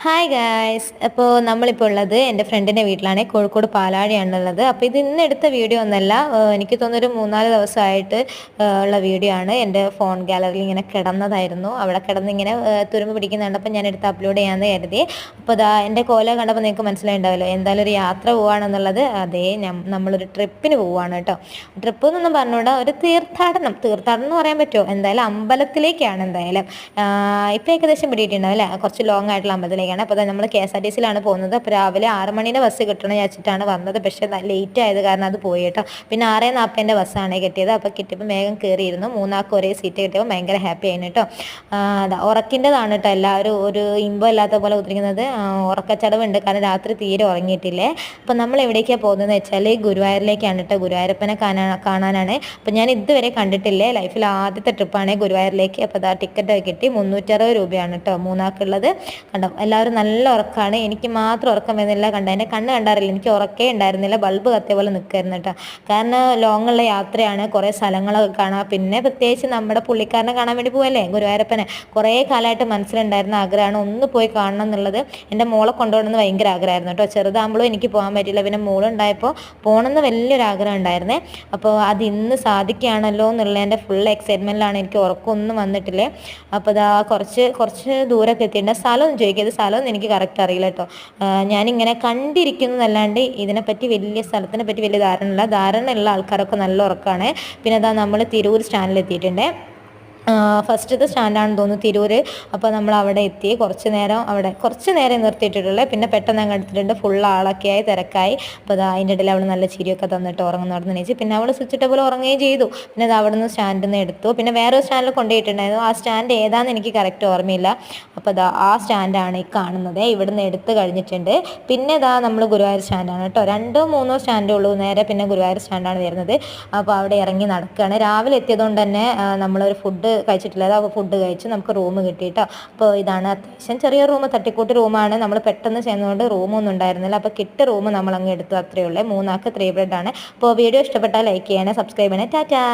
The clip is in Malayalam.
ഹായ് ഗായ്സ്, അപ്പോൾ നമ്മളിപ്പോൾ ഉള്ളത് എൻ്റെ ഫ്രണ്ടിൻ്റെ വീട്ടിലാണ്. കോഴിക്കോട് പാലാഴിയാണുള്ളത്. അപ്പോൾ ഇത് ഇന്ന് എടുത്ത വീഡിയോ ഒന്നല്ല, എനിക്ക് തോന്നുന്നൊരു 3-4 ദിവസമായിട്ട് ഉള്ള വീഡിയോ ആണ്. എൻ്റെ ഫോൺ ഗാലറിയിൽ ഇങ്ങനെ കിടന്നതായിരുന്നു. അവിടെ കിടന്ന് ഇങ്ങനെ തുരുമ്പ് പിടിക്കുന്നുണ്ട്. അപ്പോൾ ഞാൻ എടുത്ത് അപ്ലോഡ് ചെയ്യാമെന്ന് കരുതി. അപ്പോൾ അതാ എൻ്റെ കോല കണ്ടപ്പോൾ നിങ്ങൾക്ക് മനസ്സിലായിട്ടുണ്ടാവല്ലോ, എന്തായാലും ഒരു യാത്ര പോവുകയാണെന്നുള്ളത്. അതേ, നമ്മളൊരു ട്രിപ്പിന് പോവുകയാണ് കേട്ടോ. ട്രിപ്പ് എന്നൊന്നും പറഞ്ഞുകൂടാ, ഒരു തീർത്ഥാടനം എന്ന് പറയാൻ പറ്റുമോ, എന്തായാലും അമ്പലത്തിലേക്കാണ്. എന്തായാലും ഇപ്പം ഏകദേശം പിടിയിട്ടുണ്ടാവും അല്ലേ, കുറച്ച് ലോങ് ആയിട്ടുള്ള അമ്പലത്തിലേക്കാണ്. അപ്പോൾ നമ്മൾ KSRTCയിലാണ് പോകുന്നത്. അപ്പോൾ രാവിലെ 6 മണീൻ്റെ ബസ് കിട്ടണം വിചാരിച്ചിട്ടാണ് വന്നത്. പക്ഷേ ലേറ്റ് ആയത് കാരണം അത് പോയി കേട്ടോ. പിന്നെ 6:40 ബസ്സാണ് കിട്ടിയത്. അപ്പോൾ കിട്ടിയപ്പോൾ വേഗം കയറിയിരുന്നു. 3 ആൾക്ക് ഒരേ സീറ്റ് കിട്ടിയപ്പോൾ ഭയങ്കര ഹാപ്പി ആയിരുന്നു കേട്ടോ. ഉറക്കിൻ്റെതാണ് കേട്ടോ, എല്ലാവരും ഒരു ഇമ്പം ഇല്ലാത്ത പോലെ ഉദ്ദേശിക്കുന്നത്. ഉറക്കച്ചടവുണ്ട്, കാരണം രാത്രി തീരെ ഉറങ്ങിയിട്ടില്ലേ. അപ്പോൾ നമ്മൾ എവിടേക്കാണ് പോകുന്നതെന്ന് വെച്ചാൽ ഗുരുവായൂരിലേക്കാണ് കേട്ടോ. ഗുരുവായൂരപ്പനെ കാണാനാണ്. അപ്പോൾ ഞാൻ ഇതുവരെ കണ്ടിട്ടില്ലേ, ലൈഫിൽ ആദ്യത്തെ ട്രിപ്പാണ് ഗുരുവായൂരിലേക്ക്. അപ്പോൾ ടിക്കറ്റ് കിട്ടി 360 രൂപയാണ് കേട്ടോ 3 ആൾക്കുള്ളത്. കണ്ടോ, എല്ലാവരും നല്ല ഉറക്കമാണ്. എനിക്ക് മാത്രം ഉറക്കം വരുന്നില്ല. കണ്ടോ, എൻ്റെ കണ്ണ് കണ്ടാറില്ല, എനിക്ക് ഉറക്കേ ഉണ്ടായിരുന്നില്ല. ബൾബ് കത്തിയ പോലെ നിൽക്കായിരുന്നു കേട്ടോ. കാരണം ലോങ്ങുള്ള യാത്രയാണ്, കുറേ സ്ഥലങ്ങളൊക്കെ കാണാം. പിന്നെ പ്രത്യേകിച്ച് നമ്മുടെ പുള്ളിക്കാരനെ കാണാൻ വേണ്ടി പോവല്ലേ, ഗുരുവായൂരപ്പനെ. കുറേ കാലമായിട്ട് മനസ്സിലുണ്ടായിരുന്ന ആഗ്രഹമാണ് ഒന്ന് പോയി കാണണം എന്നുള്ളത്. എൻ്റെ മോളെ കൊണ്ടുപോകണമെന്ന് ഭയങ്കര ആഗ്രഹമായിരുന്നു കേട്ടോ. ചെറുതാകുമ്പോഴും എനിക്ക് പോകാൻ പറ്റില്ല. പിന്നെ മോളുണ്ടായപ്പോൾ പോകണമെന്ന് വലിയൊരു ആഗ്രഹം ഉണ്ടായിരുന്നേ. അപ്പോൾ അത് ഇന്ന് സാധിക്കുകയാണല്ലോ എന്നുള്ളതിൻ്റെ ഫുൾ എക്സൈറ്റ്മെൻറ്റിലാണ്. എനിക്ക് ഉറക്കമൊന്നും വന്നിട്ടില്ലേ. അപ്പോൾ ഇതാ കുറച്ച് ദൂരമൊക്കെ എത്തിയിട്ടുണ്ട്. സ്ഥലമൊന്നും ചോദിക്കരുത്, സ്ഥലമൊന്നും എനിക്ക് കറക്റ്റ് അറിയില്ല കേട്ടോ. ഞാനിങ്ങനെ കണ്ടിരിക്കുന്നതല്ലാണ്ട് ഇതിനെപ്പറ്റി സ്ഥലത്തിനെ പറ്റി വലിയ ധാരണയുള്ള ആൾക്കാരൊക്കെ നല്ല ഉറക്കമാണ്. പിന്നെ അതാ നമ്മൾ തിരൂർ സ്റ്റാൻഡിലെത്തിയിട്ടുണ്ട്. ഫസ്റ്റത്തെ സ്റ്റാൻഡാണെന്ന് തോന്നുന്നു, തിരൂർ. അപ്പോൾ നമ്മൾ അവിടെ എത്തി. കുറച്ച് നേരം നിർത്തിയിട്ടുള്ളൂ. പിന്നെ പെട്ടെന്ന് അങ്ങ് എടുത്തിട്ടുണ്ട്. ഫുൾ ആളൊക്കെ ആയി, തിരക്കായി. അപ്പോൾ അത് അതിൻ്റെ ഇടയിൽ അവൾ നല്ല ചിരിയൊക്കെ തന്നിട്ട് ഉറങ്ങുന്ന എണീച്ച്. പിന്നെ അവൾ സ്വിച്ചിട്ട പോലെ ഉറങ്ങുകയും ചെയ്തു. പിന്നെ അത് അവിടെ നിന്ന് സ്റ്റാൻഡിൽ നിന്ന് എടുത്തു. പിന്നെ വേറൊരു സ്റ്റാൻഡിൽ കൊണ്ടുപോയിട്ടുണ്ടായിരുന്നു. ആ സ്റ്റാൻഡ് ഏതാണെന്ന് എനിക്ക് കറക്റ്റ് ഓർമ്മയില്ല. അപ്പോൾ ആ സ്റ്റാൻഡാണ് ഈ കാണുന്നത്. ഇവിടുന്ന് എടുത്ത് കഴിഞ്ഞിട്ടുണ്ട്. പിന്നെ നമ്മൾ ഗുരുവായൂർ സ്റ്റാൻഡാണ് കേട്ടോ. 2-3 സ്റ്റാൻഡേ ഉള്ളൂ നേരെ. പിന്നെ ഗുരുവായൂർ സ്റ്റാൻഡാണ് വരുന്നത്. അപ്പോൾ അവിടെ ഇറങ്ങി നടക്കുകയാണ്. രാവിലെ എത്തിയതുകൊണ്ട് തന്നെ നമ്മളൊരു ഫുഡ് കഴിച്ചിട്ടില്ല. അപ്പോൾ ഫുഡ് കഴിച്ച് നമുക്ക് റൂം കിട്ടി കേട്ടോ. അപ്പോൾ ഇതാണ് അത്യാവശ്യം ചെറിയ റൂം, തട്ടിക്കൂട്ട് റൂമാണ്. നമ്മൾ പെട്ടെന്ന് ചെയ്യുന്നതുകൊണ്ട് റൂമൊന്നും ഉണ്ടായിരുന്നില്ല. അപ്പോൾ കിട്ടിയ റൂം നമ്മൾ അങ്ങ് എടുത്തു, അത്രയേ ഉള്ളൂ. 3 ആൾക്ക് 3 ബെഡാണ്. അപ്പോൾ വീഡിയോ ഇഷ്ടപ്പെട്ടാൽ ലൈക്ക് ചെയ്യണേ, സബ്സ്ക്രൈബ് ചെയ്യണേ. ടാറ്റാ.